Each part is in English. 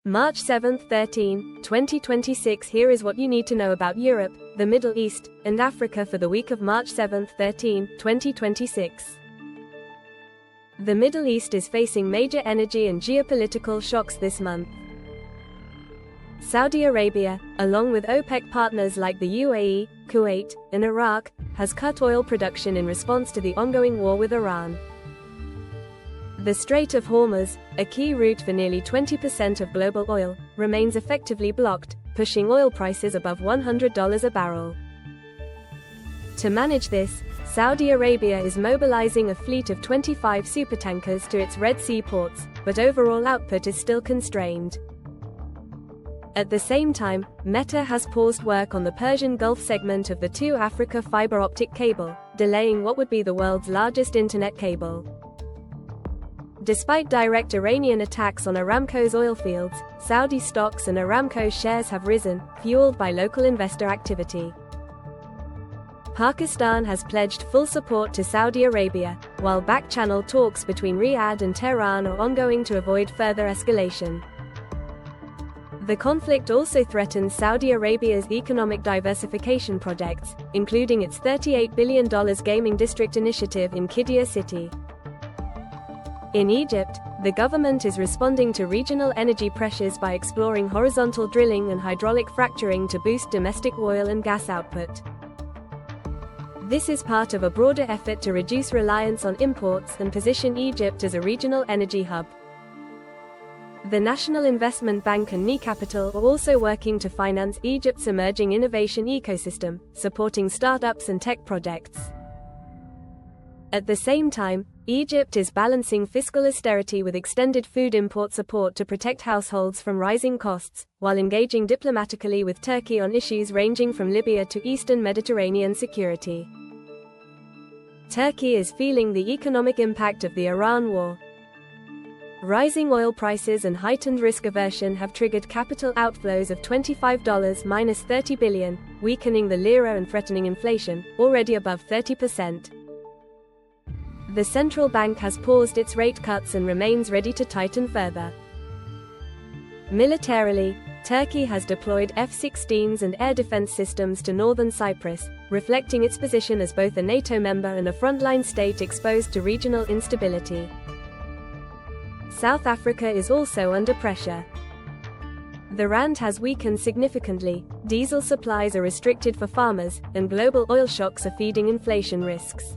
March 7-13, 2026. Here is what you need to know about Europe, the Middle East, and Africa for the week of March 7-13, 2026. The Middle East is facing major energy and geopolitical shocks this month. Saudi Arabia, along with OPEC partners like the UAE, Kuwait, and Iraq, has cut oil production in response to the ongoing war with Iran. The Strait of Hormuz, a key route for nearly 20% of global oil, remains effectively blocked, pushing oil prices above $100 a barrel. To manage this, Saudi Arabia is mobilizing a fleet of 25 supertankers to its Red Sea ports, but overall output is still constrained. At the same time, Meta has paused work on the Persian Gulf segment of the 2 Africa fiber optic cable, delaying what would be the world's largest internet cable. Despite direct Iranian attacks on Aramco's oil fields, Saudi stocks and Aramco shares have risen, fueled by local investor activity. Pakistan has pledged full support to Saudi Arabia, while back-channel talks between Riyadh and Tehran are ongoing to avoid further escalation. The conflict also threatens Saudi Arabia's economic diversification projects, including its $38 billion gaming district initiative in Qiddiya city. In Egypt, the government is responding to regional energy pressures by exploring horizontal drilling and hydraulic fracturing to boost domestic oil and gas output. This is part of a broader effort to reduce reliance on imports and position Egypt as a regional energy hub. The National Investment Bank and EMEA Capital are also working to finance Egypt's emerging innovation ecosystem, supporting startups and tech projects. At the same time, Egypt is balancing fiscal austerity with extended food import support to protect households from rising costs, while engaging diplomatically with Turkey on issues ranging from Libya to Eastern Mediterranean security. Turkey is feeling the economic impact of the Iran war. Rising oil prices and heightened risk aversion have triggered capital outflows of $25-30 billion, weakening the lira and threatening inflation, already above 30%. The central bank has paused its rate cuts and remains ready to tighten further. Militarily, Turkey has deployed F-16s and air defense systems to northern Cyprus, reflecting its position as both a NATO member and a frontline state exposed to regional instability. South Africa is also under pressure. The rand has weakened significantly, diesel supplies are restricted for farmers, and global oil shocks are feeding inflation risks.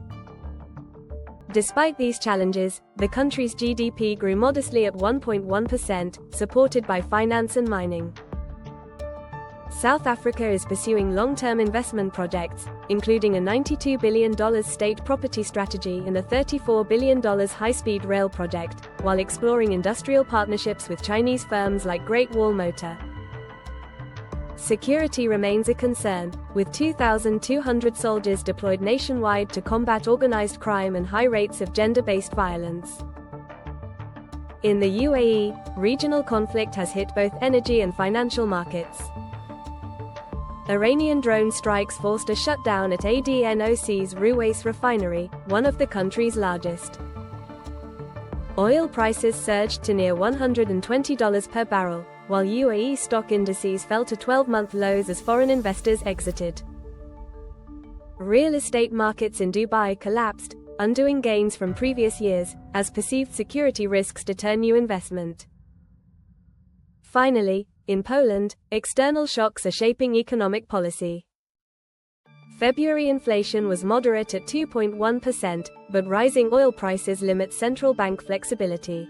Despite these challenges, the country's GDP grew modestly at 1.1%, supported by finance and mining. South Africa is pursuing long-term investment projects, including a $92 billion state property strategy and a $34 billion high-speed rail project, while exploring industrial partnerships with Chinese firms like Great Wall Motor. Security remains a concern, with 2,200 soldiers deployed nationwide to combat organized crime and high rates of gender-based violence. In the UAE, regional conflict has hit both energy and financial markets. Iranian drone strikes forced a shutdown at ADNOC's Ruwais refinery, one of the country's largest. Oil prices surged to near $120 per barrel, while UAE stock indices fell to 12-month lows as foreign investors exited. Real estate markets in Dubai collapsed, undoing gains from previous years, as perceived security risks deter new investment. Finally, in Poland, external shocks are shaping economic policy. February inflation was moderate at 2.1%, but rising oil prices limit central bank flexibility.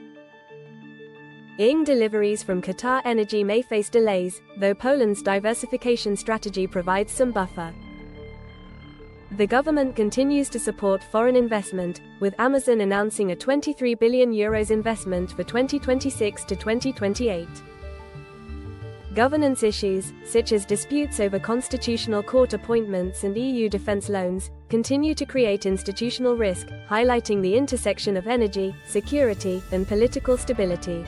EMEA deliveries from Qatar Energy may face delays, though Poland's diversification strategy provides some buffer. The government continues to support foreign investment, with Amazon announcing a €23 billion investment for 2026 to 2028. Governance issues, such as disputes over constitutional court appointments and EU defense loans, continue to create institutional risk, highlighting the intersection of energy, security, and political stability.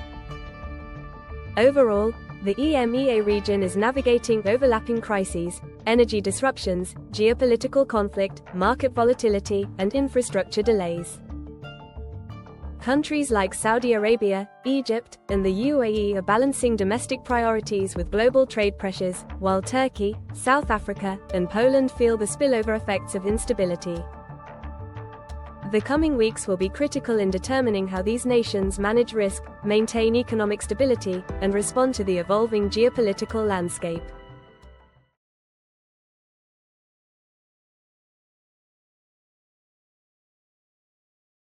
Overall, the EMEA region is navigating overlapping crises, energy disruptions, geopolitical conflict, market volatility, and infrastructure delays. Countries like Saudi Arabia, Egypt, and the UAE are balancing domestic priorities with global trade pressures, while Turkey, South Africa, and Poland feel the spillover effects of instability. The coming weeks will be critical in determining how these nations manage risk, maintain economic stability, and respond to the evolving geopolitical landscape.